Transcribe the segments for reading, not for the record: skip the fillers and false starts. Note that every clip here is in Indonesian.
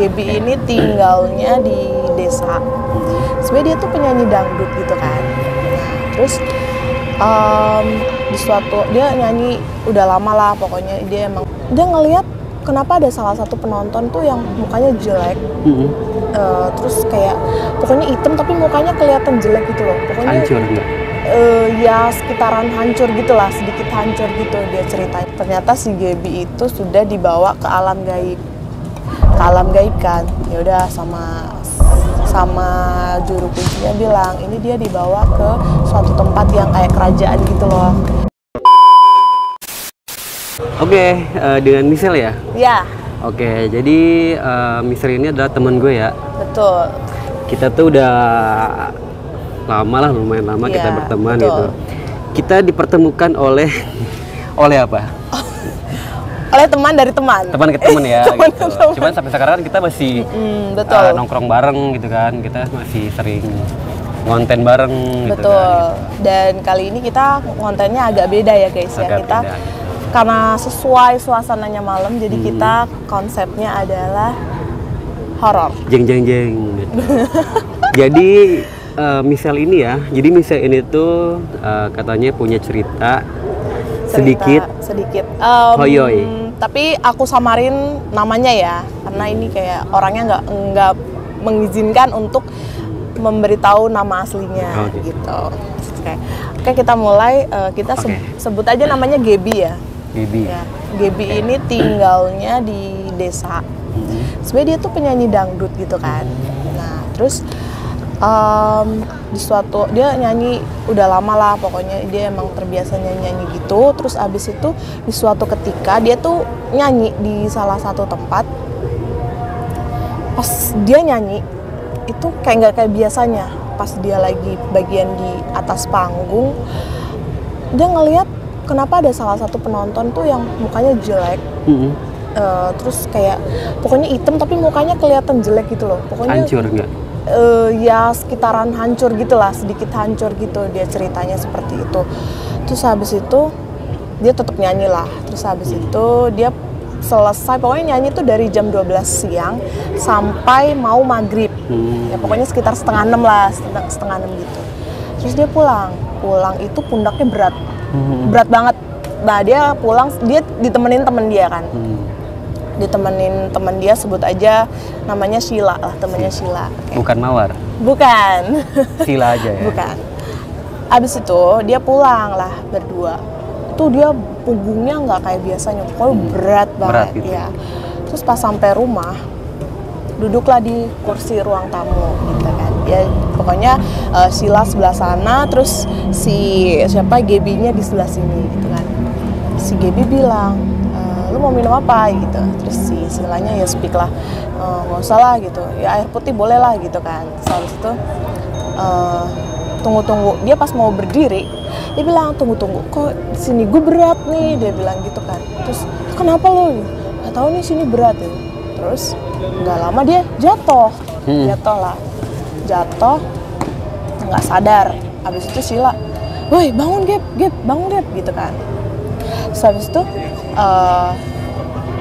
Gaby ini tinggalnya di desa. Sebenarnya dia tuh penyanyi dangdut gitu kan. Nah, terus di suatu dia nyanyi udah lama lah, pokoknya dia ngelihat kenapa ada salah satu penonton tuh yang mukanya jelek. Terus kayak pokoknya hitam tapi mukanya kelihatan jelek gitu loh. Pokoknya hancur enggak? Ya sekitaran hancur gitulah, sedikit hancur gitu dia ceritain. Ternyata si Gaby itu sudah dibawa ke alam gaib. Ke alam gaib kan. Ya udah sama juru kuncinya bilang, ini dia dibawa ke suatu tempat yang kayak kerajaan gitu loh. Oke, dengan Michelle ya? Ya. Oke, jadi Michelle ini adalah teman gue ya. Betul. Kita tuh udah lama lah, lumayan lama kita berteman betul. gitu. Kita dipertemukan oleh apa? Oleh teman dari teman. Teman ke teman ya. Teman gitu. ke teman. Cuman sampai sekarang kan kita masih betul. Nongkrong bareng gitu kan. Kita masih sering konten bareng gitu. Betul. Kan, gitu. Dan kali ini kita kontennya agak beda ya guys ya. Kita beda. Karena sesuai suasananya malam, jadi kita konsepnya adalah horor. Jeng jeng jeng. Gitu. Jadi Michelle ini ya, Michelle ini tuh katanya punya cerita sedikit. Hoyoy. Tapi aku samarin namanya ya, karena ini kayak orangnya nggak mengizinkan untuk memberitahu nama aslinya gitu. Oke, kita mulai. Kita sebut aja namanya Gaby ya. Gaby. Ya, Gaby ini tinggalnya di desa. Sebenarnya dia tuh penyanyi dangdut gitu kan. Nah, terus dia nyanyi udah lama lah, pokoknya dia emang terbiasa nyanyi gitu. Terus abis itu di suatu ketika dia tuh nyanyi di salah satu tempat. Pas dia nyanyi itu kayak nggak kayak biasanya. Pas dia lagi bagian di atas panggung, dia ngelihat kenapa ada salah satu penonton tuh yang mukanya jelek. Terus kayak pokoknya hitam tapi mukanya kelihatan jelek gitu loh. Pokoknya hancur enggak? Ya sekitaran hancur gitulah, sedikit hancur gitu dia ceritanya seperti itu. Terus habis itu dia tetap nyanyi lah. Terus habis itu dia selesai, pokoknya nyanyi tuh dari jam 12 siang sampai mau maghrib. Ya pokoknya sekitar setengah 6 lah, setengah 6 gitu. Terus dia pulang itu pundaknya berat banget. Nah dia pulang, dia ditemenin temen dia kan. Ditemenin temen dia, sebut aja namanya Sheila lah, temennya Sheila. Bukan Mawar? Bukan. Sheila aja ya? Bukan. Abis itu dia pulang lah berdua. Itu dia punggungnya nggak kayak biasanya, pokoknya berat banget gitu. Ya. Terus pas sampai rumah, duduklah di kursi ruang tamu gitu kan. Ya pokoknya Sheila sebelah sana, terus si Gaby-nya di sebelah sini gitu kan. Si Gaby bilang, lu mau minum apa gitu, terus si Sheila-nya ya speak lah, nggak usah lah gitu, ya air putih boleh lah gitu kan. Terus habis itu tunggu, dia pas mau berdiri dia bilang tunggu, kok sini gue berat nih, dia bilang gitu kan. Terus kenapa lo? Nggak tahu nih sini berat ya. Terus nggak lama dia jatuh nggak sadar. Habis itu Sheila, woi bangun Gap, bangun Gap gitu kan. Terus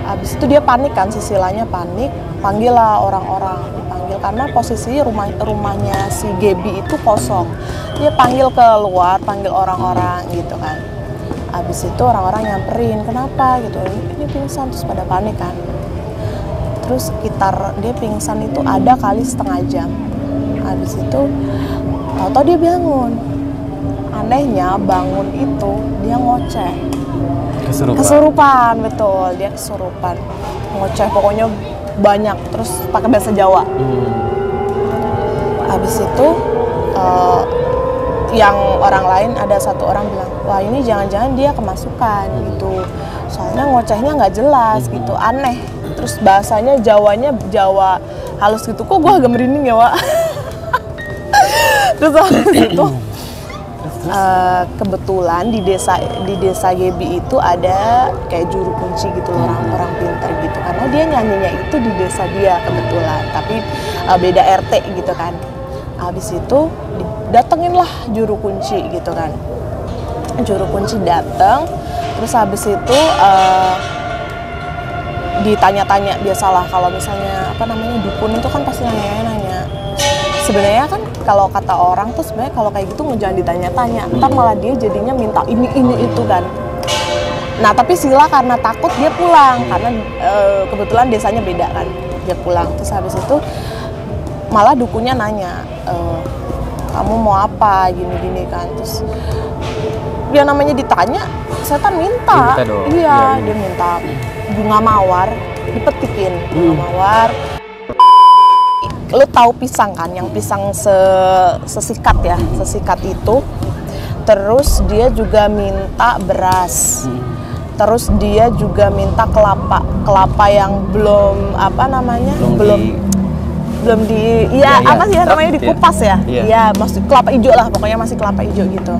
habis itu dia panik kan, si Sheila-nya panik, panggil lah orang-orang, dipanggil karena posisi rumahnya si Gaby itu kosong. Dia panggil keluar, panggil orang-orang gitu kan. Habis itu orang-orang nyamperin, kenapa gitu, ini pingsan, terus pada panik kan. Terus sekitar dia pingsan itu ada kali setengah jam. Habis itu tau-tau dia bangun. Anehnya bangun itu dia ngoceh. Kesurupan, betul, dia kesurupan. Ngoceh pokoknya banyak, terus pakai bahasa Jawa. Habis itu yang orang lain, ada satu orang bilang, wah ini jangan-jangan dia kemasukan gitu. Soalnya ngocehnya nggak jelas gitu, aneh. Terus bahasanya Jawa halus gitu. Kok gue agak merinding ya, Wak? Terus habis itu kebetulan di desa Gaby itu ada kayak juru kunci gitu, orang-orang pintar gitu, karena dia nyanyinya itu di desa dia kebetulan, tapi beda RT gitu kan. Habis itu datengin lah juru kunci gitu kan. Juru kunci dateng, terus habis itu ditanya-tanya. Biasalah kalau misalnya apa namanya dukun itu kan pasti nanya. Sebenarnya kan kalau kata orang tuh sebenarnya kalau kayak gitu jangan ditanya-tanya, ntar malah dia jadinya minta ini itu kan. Nah tapi Sila karena takut dia pulang karena kebetulan desanya beda kan, dia pulang. Terus habis itu malah dukunnya nanya, kamu mau apa gini kan. Terus dia namanya ditanya, setan minta. Iya, dia minta bunga mawar dipetikin, bunga mawar. Lu tahu pisang kan, yang pisang sesikat ya, sesikat itu. Terus dia juga minta beras. Terus dia juga minta kelapa yang belum apa namanya, belum di apa sih namanya dikupas ya. Iya, maksud kelapa hijau lah, pokoknya masih kelapa hijau gitu.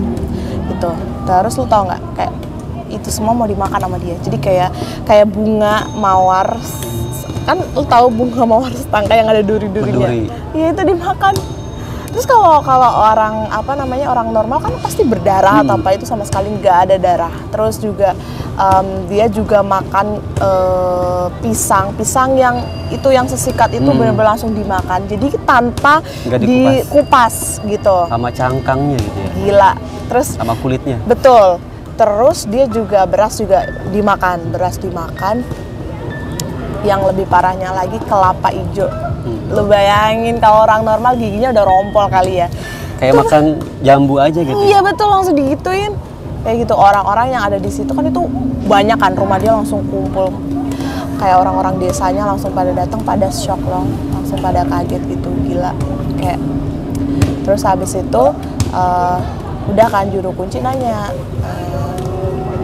Gitu. Terus lu tahu nggak, kayak itu semua mau dimakan sama dia. Jadi kayak bunga mawar, kan lu tahu bunga mawar setangkai yang ada duri-durinya. Iya, itu dimakan. Terus kalau orang apa namanya orang normal kan pasti berdarah atau apa, itu sama sekali nggak ada darah. Terus juga dia juga makan pisang yang itu yang sesikat itu benar-benar langsung dimakan. Jadi tanpa dikupas gitu. Sama cangkangnya gitu ya. Gila. Terus sama kulitnya. Betul. Terus dia juga beras juga dimakan, beras dimakan. Yang lebih parahnya lagi kelapa hijau. Lu bayangin kalau orang normal giginya udah rompol kali ya. Kayak makan jambu aja gitu. Iya betul, langsung digituin. Kayak gitu, orang-orang yang ada di situ kan itu banyak kan, rumah dia langsung kumpul. Kayak orang-orang desanya langsung pada datang, pada shock loh, langsung pada kaget gitu, gila. Kayak terus habis itu udah kan juru kunci nanya,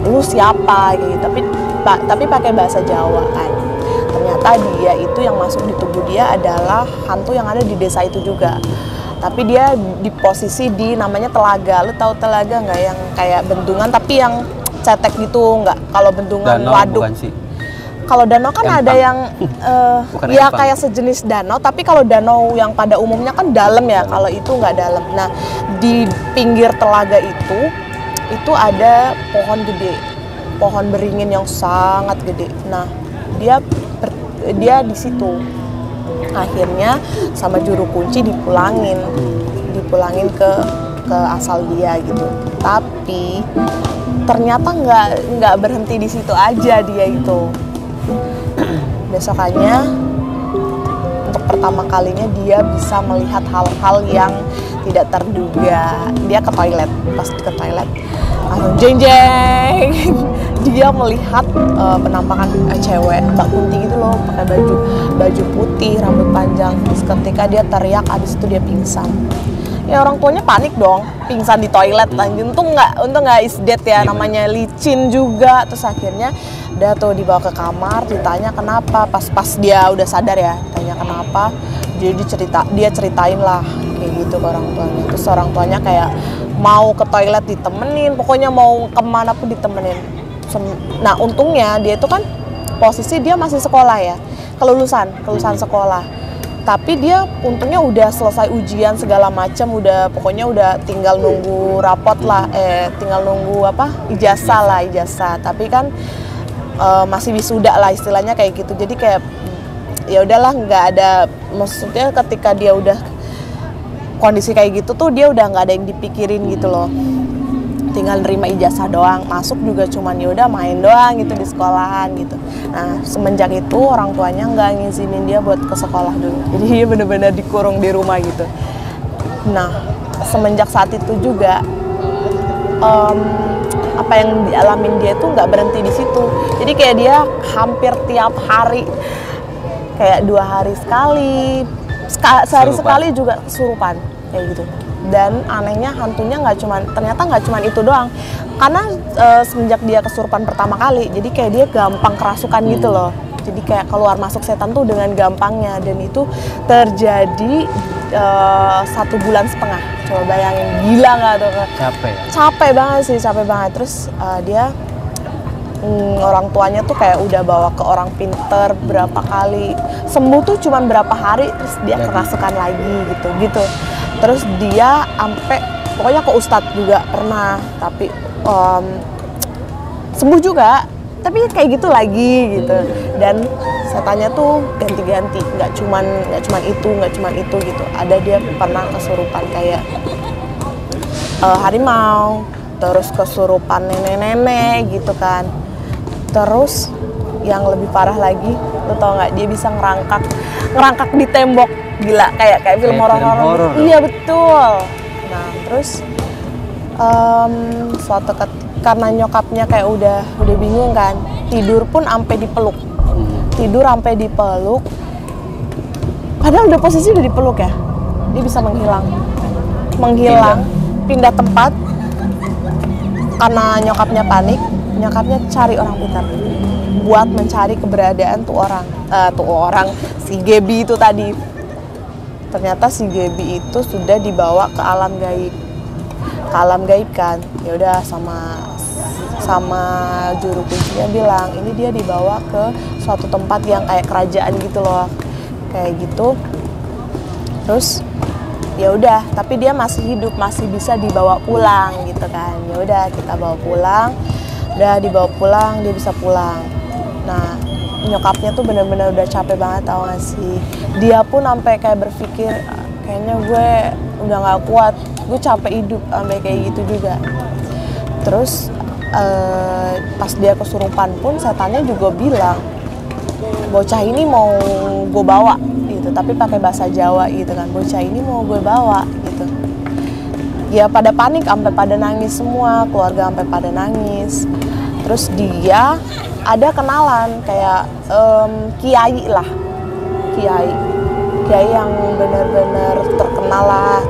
lu siapa gitu, tapi pakai bahasa Jawa kan. Ternyata dia itu yang masuk di tubuh dia adalah hantu yang ada di desa itu juga. Tapi dia di posisi di namanya telaga. Lu tahu telaga nggak, yang kayak bendungan tapi yang cetek gitu? Nggak, kalau bendungan danau, waduk. Kalau danau kan empang. Ada yang ya empang. Kayak sejenis danau, tapi kalau danau yang pada umumnya kan dalam ya. Kalau itu nggak dalam. Nah, di pinggir telaga itu ada pohon gede, pohon beringin yang sangat gede. Nah, dia di situ. Akhirnya sama juru kunci dipulangin ke asal dia gitu. Tapi ternyata nggak berhenti di situ aja dia itu. Besokannya untuk pertama kalinya dia bisa melihat hal-hal yang tidak terduga. Dia ke toilet, pas ke toilet langsung jeng jeng. Dia melihat penampakan cewek, Mbak Kunti gitu loh, pakai baju putih, rambut panjang. Terus ketika dia teriak, abis itu dia pingsan. Ya orang tuanya panik dong, pingsan di toilet. Untung nggak is dead ya, namanya licin juga. Terus akhirnya dia tuh dibawa ke kamar, ditanya kenapa. Pas dia udah sadar ya, tanya kenapa. Jadi dia ceritain lah kayak gitu ke orang tuanya. Terus orang tuanya kayak mau ke toilet ditemenin, pokoknya mau kemana pun ditemenin. Nah untungnya dia itu kan posisi dia masih sekolah ya, kelulusan sekolah. Tapi dia untungnya udah selesai ujian segala macam, pokoknya udah tinggal nunggu rapot lah, tinggal nunggu ijazah. Tapi kan masih wisuda lah istilahnya kayak gitu. Jadi kayak ya udahlah, nggak ada, maksudnya ketika dia udah kondisi kayak gitu tuh dia udah nggak ada yang dipikirin gitu loh. Tinggal nerima ijazah doang, masuk juga cuman ya udah main doang gitu di sekolahan gitu. Nah semenjak itu orang tuanya nggak ngizinin dia buat ke sekolah dulu, jadi dia bener-bener dikurung di rumah gitu. Nah semenjak saat itu juga apa yang dialamin dia itu nggak berhenti di situ. Jadi kayak dia hampir tiap hari, kayak 2 hari sekali, sehari sekali juga kesurupan kayak gitu. Dan anehnya hantunya ternyata nggak cuman itu doang, karena semenjak dia kesurupan pertama kali, jadi kayak dia gampang kerasukan gitu loh. Jadi kayak keluar masuk setan tuh dengan gampangnya, dan itu terjadi 1,5 bulan. Coba bayangin, gila nggak tuh? Capek banget sih, capek banget. Terus dia orang tuanya tuh kayak udah bawa ke orang pinter berapa kali, sembuh tuh cuman berapa hari, terus dia kerasukan lagi gitu. Terus dia sampai pokoknya ke ustadz juga pernah, tapi sembuh juga. tapi kayak gitu lagi gitu. Dan setannya tuh ganti-ganti, nggak cuman itu gitu. Ada dia pernah kesurupan kayak harimau, terus kesurupan nenek-nenek gitu kan. Terus yang lebih parah lagi, lo tau nggak, dia bisa ngerangkak di tembok, gila, kayak film horor. Iya betul. Nah terus karena nyokapnya kayak udah bingung kan, tidur pun sampai dipeluk. Padahal udah posisi udah dipeluk ya, dia bisa menghilang, pindah tempat karena nyokapnya panik. Nyokapnya cari orang pintar buat mencari keberadaan tuh orang si Gaby itu tadi. Ternyata si Gaby itu sudah dibawa ke alam gaib kan. Ya udah, sama juru kuncinya bilang ini dia dibawa ke suatu tempat yang kayak kerajaan gitu loh, kayak gitu. Terus ya udah, tapi dia masih hidup, masih bisa dibawa pulang gitu kan. Ya udah, kita bawa pulang. Udah dibawa pulang, dia bisa pulang. Nah nyokapnya tuh bener-bener udah capek banget, tau gak sih. Dia pun sampai kayak berpikir, kayaknya gue udah gak kuat, gue capek hidup, sampai kayak gitu juga. Terus pas dia kesurupan pun setannya juga bilang, bocah ini mau gue bawa gitu, tapi pakai bahasa Jawa gitu kan. Bocah ini mau gue bawa gitu. Ya pada panik, sampai pada nangis semua, keluarga sampai pada nangis. Terus dia ada kenalan kayak kiai yang benar-benar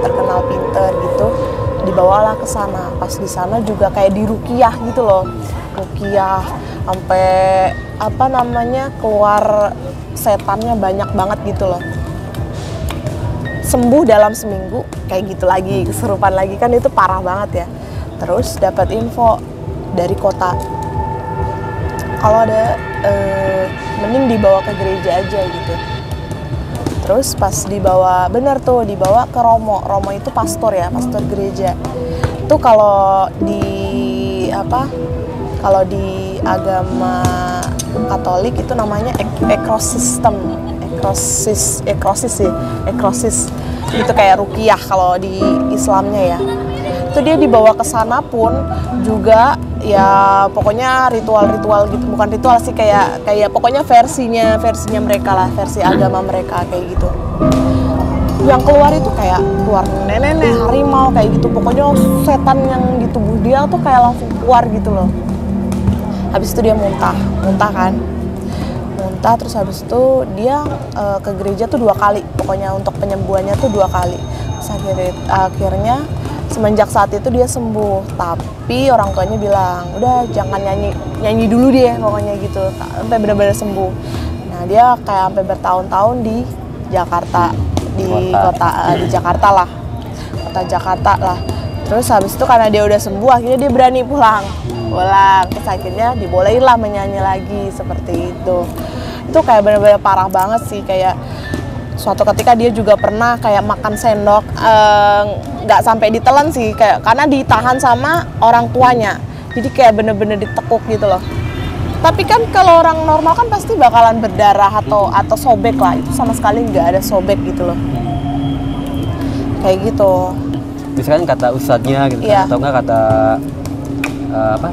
terkenal pinter gitu, dibawalah ke sana. Pas di sana juga kayak diruqyah gitu loh, ruqyah sampai keluar setannya banyak banget gitu loh. Sembuh dalam seminggu, kayak gitu lagi, kesurupan lagi kan, itu parah banget ya. Terus dapat info dari kota, kalau ada mending dibawa ke gereja aja gitu. Terus pas dibawa ke Romo itu pastor gereja. Itu kalau di agama Katolik itu namanya ekrosis. Itu kayak ruqyah kalau di Islamnya ya. Itu dia dibawa ke sana pun juga ya, pokoknya ritual gitu, bukan ritual sih, kayak pokoknya versinya mereka lah, versi agama mereka kayak gitu. Yang keluar itu kayak keluar nenek-nenek, harimau kayak gitu, pokoknya setan yang di tubuh dia tuh kayak langsung keluar gitu loh. Habis itu dia muntah kan, terus habis itu dia ke gereja tuh 2 kali, pokoknya untuk penyembuhannya tuh 2 kali. Terus akhirnya semenjak saat itu dia sembuh, tapi orang tuanya bilang udah jangan nyanyi dulu deh pokoknya gitu, sampai benar-benar sembuh. Nah dia kayak sampai bertahun-tahun di Jakarta, di Jakarta lah, kota Jakarta lah. Terus habis itu karena dia udah sembuh, akhirnya dia berani pulang. Terus akhirnya dibolehin lah menyanyi lagi seperti itu. Itu kayak benar-benar parah banget sih. Kayak suatu ketika dia juga pernah kayak makan sendok, nggak sampai ditelan sih, kayak karena ditahan sama orang tuanya, jadi kayak bener-bener ditekuk gitu loh. Tapi kan kalau orang normal kan pasti bakalan berdarah atau sobek lah, itu sama sekali nggak ada sobek gitu loh, kayak gitu. Misalkan kata ustadznya gitu, yeah. Atau nggak kata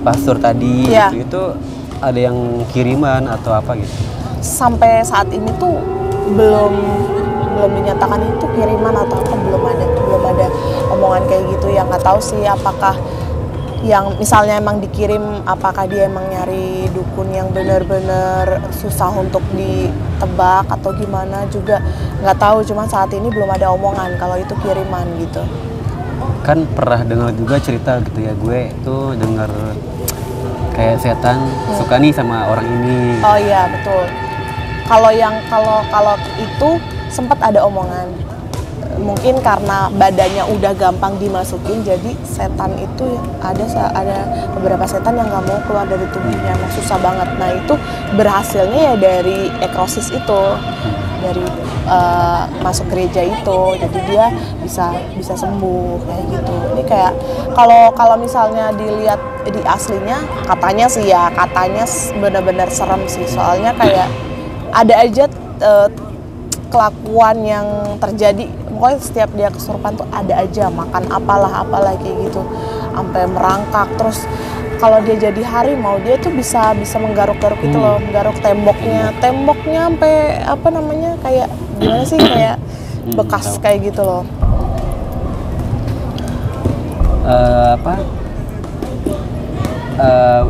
pastor tadi, yeah. Itu ada yang kiriman atau apa gitu? Sampai saat ini tuh belum dinyatakan itu kiriman atau apa, belum ada omongan kayak gitu. Yang nggak tahu sih apakah yang misalnya emang dikirim, apakah dia emang nyari dukun yang benar-benar susah untuk ditebak atau gimana juga nggak tahu. Cuman saat ini belum ada omongan kalau itu kiriman gitu. Kan pernah dengar juga cerita gitu ya, gue tuh dengar kayak setan suka nih sama orang ini. Oh iya betul. Kalau itu sempat ada omongan, mungkin karena badannya udah gampang dimasukin, jadi setan itu ada beberapa setan yang nggak mau keluar dari tubuhnya, emang susah banget. Nah itu berhasilnya ya dari ekrosis itu. dari masuk gereja itu, jadi dia bisa sembuh kayak gitu. Ini kayak kalau misalnya dilihat di aslinya, katanya benar-benar serem sih, soalnya kayak ada aja kelakuan yang terjadi. Pokoknya setiap dia kesurupan tuh ada aja makan apalah kayak gitu, sampai merangkak. Terus kalau dia jadi harimau, dia tuh bisa menggaruk-garuk gitu loh, menggaruk temboknya sampai apa namanya, kayak gimana sih, kayak bekas kayak gitu loh.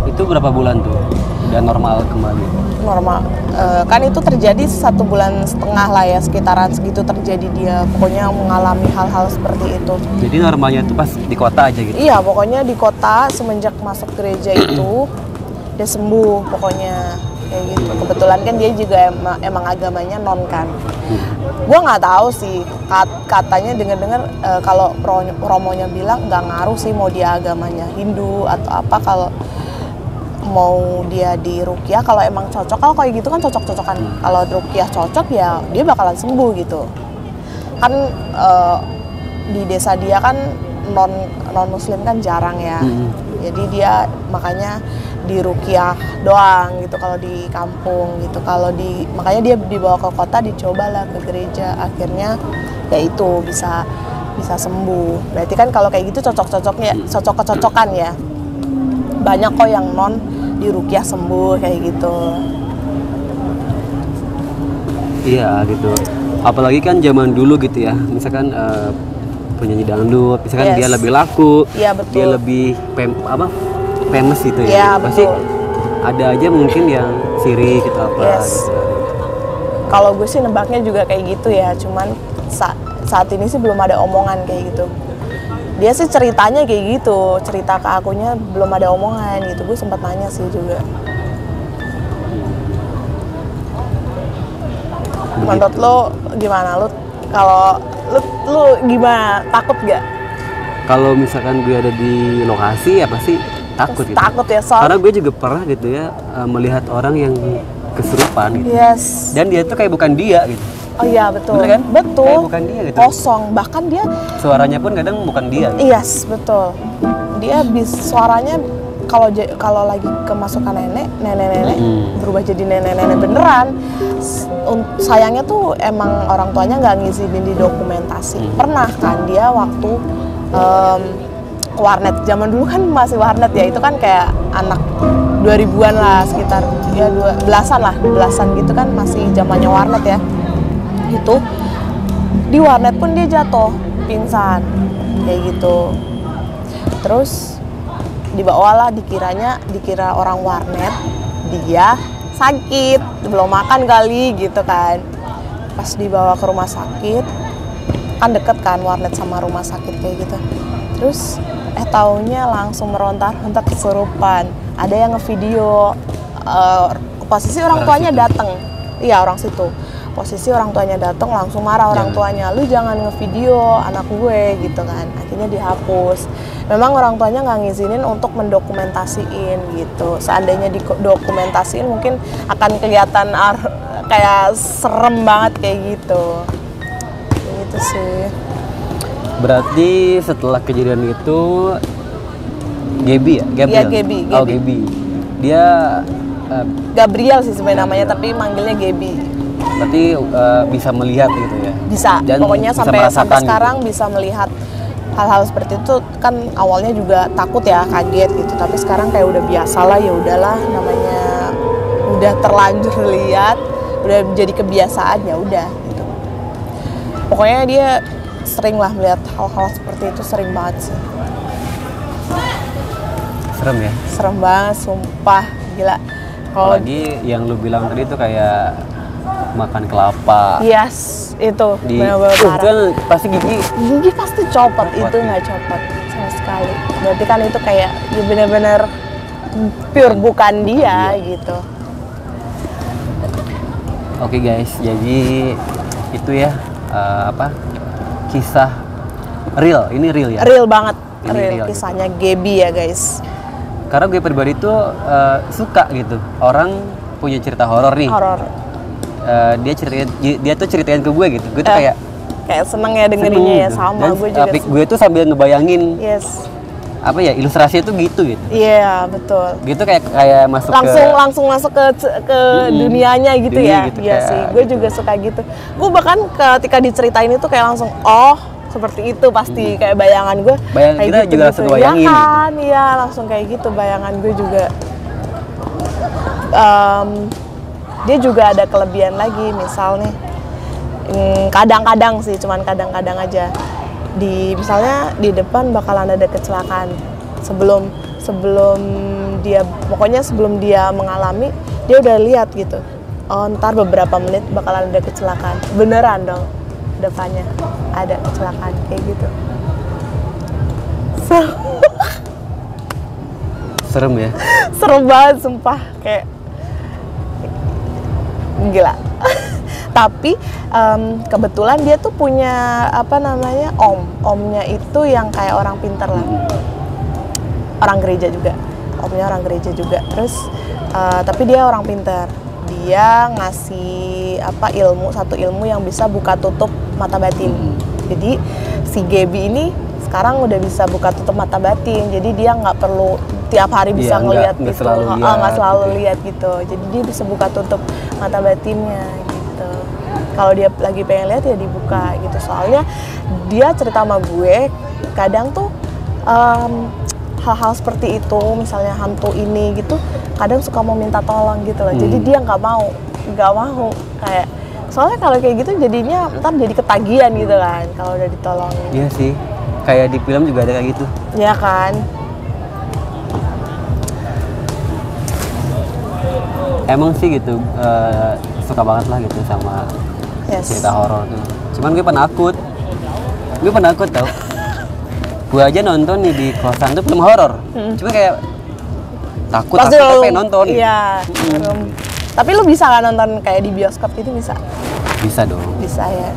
Itu berapa bulan tuh udah normal kembali? Normal, kan itu terjadi 1,5 bulan lah ya, sekitaran segitu terjadi dia. Pokoknya mengalami hal-hal seperti itu. Jadi normalnya itu pas di kota aja gitu? Iya, pokoknya di kota semenjak masuk gereja itu dia sembuh pokoknya kayak gitu. Kebetulan kan dia juga emang agamanya non kan. Gua nggak tahu sih, katanya dengar kalau Romonya bilang nggak ngaruh sih mau dia agamanya Hindu atau apa, kalau mau dia di ruqyah, kalau emang cocok, kalau kayak gitu kan cocok-cocokan. Kalau ruqyah cocok ya dia bakalan sembuh gitu. Kan di desa dia kan non muslim kan jarang ya. Jadi dia makanya di ruqyah doang gitu kalau di kampung gitu. Makanya dia dibawa ke kota, dicobalah ke gereja, akhirnya ya itu bisa sembuh. Berarti kan kalau kayak gitu cocok-cocokan ya. Banyak kok yang non di ruqyah sembuh kayak gitu. Iya gitu. Apalagi kan zaman dulu gitu ya, misalkan penyanyi dangdut, misalkan dia lebih laku, dia lebih famous gitu ya. Pasti ada aja mungkin yang sirik gitu apa. Gitu. Kalau gue sih nebaknya juga kayak gitu ya, cuman saat ini sih belum ada omongan kayak gitu. Dia sih ceritanya kayak gitu, cerita ke akunya belum ada omongan gitu. Gue sempat nanya sih juga. Menurut lo gimana? Kalau lu gimana? Takut gak? Kalau misalkan gue ada di lokasi ya pasti takut gitu. Takut ya, karena gue juga pernah gitu ya melihat orang yang kesurupan gitu. Dan dia tuh kayak bukan dia gitu. Oh iya betul. Bener kan? Betul. Kayak bukan dia gitu. Kosong, bahkan dia suaranya pun kadang bukan dia. Yes, betul. Dia suaranya kalau lagi kemasukan nenek berubah jadi nenek beneran. Sayangnya tuh emang orang tuanya nggak ngizinin di dokumentasi. Pernah kan dia waktu ke warnet, zaman dulu kan masih warnet ya, itu kan kayak anak 2000-an lah, sekitar ya belasan gitu kan, masih zamannya warnet ya. Gitu di warnet pun dia jatuh pingsan kayak gitu, terus dibawalah, dikira orang warnet, dia sakit, belum makan kali gitu kan. Pas dibawa ke rumah sakit, kan deket kan warnet sama rumah sakit kayak gitu, terus taunya langsung meronta-ronta kesurupan. Ada yang ngevideo, posisi orang tuanya datang, iya orang situ. Posisi orang tuanya datang, langsung marah orang tuanya, lu jangan ngevideo anak gue gitu kan. Akhirnya dihapus. Memang orang tuanya nggak ngizinin untuk mendokumentasiin gitu. Seandainya didokumentasiin mungkin akan kelihatan kayak serem banget kayak gitu. Gitu sih. Berarti setelah kejadian itu Gaby ya? Gabriel? Iya, Gaby. Oh, Gaby. Dia Gabriel sih sebenarnya namanya, tapi manggilnya Gaby. Berarti bisa melihat gitu ya? Bisa. Dan pokoknya bisa sampai sekarang gitu. bisa melihat hal-hal seperti itu. Kan awalnya juga takut ya, kaget gitu. Tapi sekarang kayak udah biasa lah, ya udahlah, namanya udah terlanjur lihat, udah jadi kebiasaan, ya udah gitu. Pokoknya dia sering lah melihat hal-hal seperti itu, sering banget sih. Serem ya? Serem banget, sumpah, gila. Apalagi yang lu bilang tadi tuh kayak makan kelapa. Yes, itu benar-benar parah. Kan pasti gigi pasti copot, itu nggak copot sama sekali. Berarti kan itu kayak ya benar-benar pure bukan dia gitu. Oke guys, jadi itu ya kisah real. Ini real ya? Real banget, ini real kisahnya gitu. Gaby ya guys. Karena gue pribadi tuh suka gitu orang punya cerita horor nih. Horor. dia tuh ceritain ke gue gitu. Gue tuh kayak seneng ya dengerinnya ya, gitu. sama Dan, gue juga. Gue tuh sambil ngebayangin yes. apa ya, ilustrasinya tuh gitu. Iya, betul. Gitu kayak masuk langsung masuk ke dunianya gitu ya. Gitu, iya sih, gue juga suka gitu. Gue bahkan ketika diceritain itu kayak langsung seperti itu pasti kayak bayangan gue. Bayangan kayak kita gitu, juga langsung bayangin. Ya kan, iya langsung kayak gitu bayangan gue juga. Dia juga ada kelebihan lagi, misal nih, kadang-kadang sih, cuman kadang-kadang aja. Misalnya di depan bakalan ada kecelakaan. Sebelum dia mengalami, dia udah lihat gitu. Oh, ntar beberapa menit bakalan ada kecelakaan. Beneran dong, depannya ada kecelakaan kayak gitu. Serem ya? Serem banget, sumpah, kayak gila. Tapi kebetulan dia tuh punya omnya itu yang kayak orang pintar lah, orang gereja juga, omnya orang gereja juga. Terus tapi dia orang pintar, dia ngasih satu ilmu yang bisa buka tutup mata batin. Jadi si Gaby ini sekarang udah bisa buka tutup mata batin, jadi dia nggak perlu tiap hari bisa ngelihat gitu, nggak selalu lihat gitu. Jadi dia bisa buka tutup mata batinnya gitu. Kalau dia lagi pengen lihat ya dibuka gitu. Soalnya dia cerita sama gue, kadang tuh hal-hal seperti itu, misalnya hantu ini gitu, kadang suka mau minta tolong gitu loh. Jadi dia nggak mau kayak, soalnya kalau kayak gitu jadinya ntar jadi ketagihan gitu kan kalau udah ditolongin. Iya sih, kayak di film juga ada kayak gitu. Iya kan. Emang sih gitu, suka banget lah gitu sama cerita horor tuh. Cuman gue penakut tau. Gue aja nonton nih di kosan tuh film horor. Cuma kayak takut pengen nonton. Iya. Tapi lu bisa kan nonton kayak di bioskop gitu, bisa? Bisa dong. Bisa ya.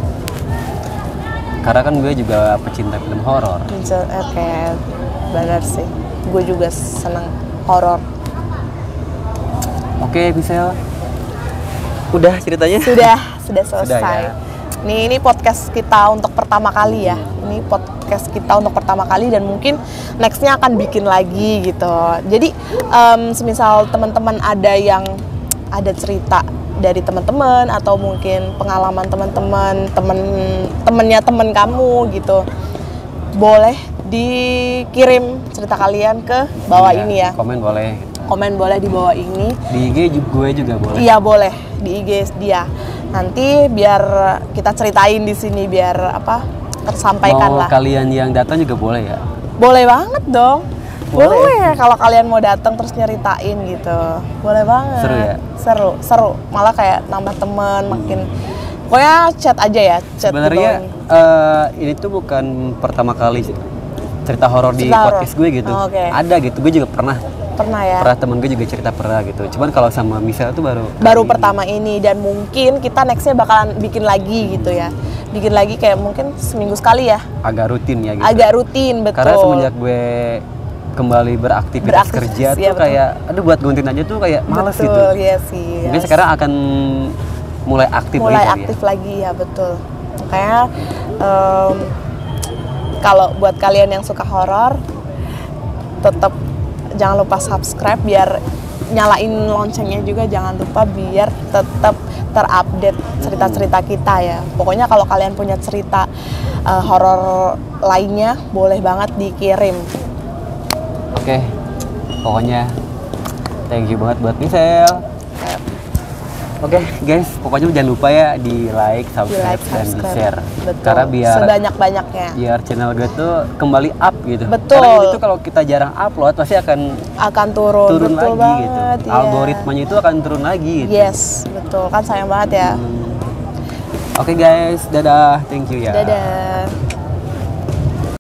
Karena kan gue juga pecinta film horor. Oke, benar sih. Gue juga seneng horor. Oke, Michelle. Udah ceritanya? Sudah selesai. Sudah, ya? Ini podcast kita untuk pertama kali ya. Ini podcast kita untuk pertama kali dan mungkin nextnya akan bikin lagi gitu. Jadi semisal teman-teman ada cerita dari teman-teman atau mungkin pengalaman temennya temen kamu gitu, boleh dikirim cerita kalian ke bawah ini ya. Komen boleh di bawah ini. Di IG gue juga boleh. Iya boleh di IG dia. Nanti biar kita ceritain di sini biar tersampaikan lah. Kalian yang datang juga boleh ya? Boleh banget dong. Boleh. Kalau kalian mau datang terus nyeritain gitu, boleh banget. Seru ya? Seru. Malah kayak nambah teman makin. Pokoknya chat aja ya. Sebenarnya ini tuh bukan pertama kali cerita horor di podcast gue gitu. Okay. Ada gitu, gue juga pernah ya. Pernah, temen gue juga cerita pernah gitu. Cuman kalau sama Michelle tuh baru pertama ini, dan mungkin kita nextnya bakalan bikin lagi gitu ya. Bikin lagi kayak mungkin seminggu sekali ya. Agak rutin ya gitu. Agak rutin, betul. Karena semenjak gue kembali beraktivitas kerja tuh kayak buat gontin aja tuh kayak males gitu. Betul, iya sih. Mungkin sekarang akan mulai aktif lagi ya, betul. Makanya kalau buat kalian yang suka horor, tetap jangan lupa subscribe, biar nyalain loncengnya juga jangan lupa, biar tetap terupdate cerita-cerita kita ya. Pokoknya kalau kalian punya cerita horor lainnya boleh banget dikirim. Oke, pokoknya thank you banget buat Michelle. Oke guys, pokoknya jangan lupa ya di like, subscribe, dan di share. Betul. Karena biar sebanyak-banyaknya. Biar channel gue tuh kembali up gitu. Betul. Karena itu kalau kita jarang upload pasti akan turun betul lagi banget, gitu. Iya. Algoritmanya itu akan turun lagi gitu. Yes, betul. Kan sayang banget ya. Oke guys, dadah. Thank you ya. Dadah.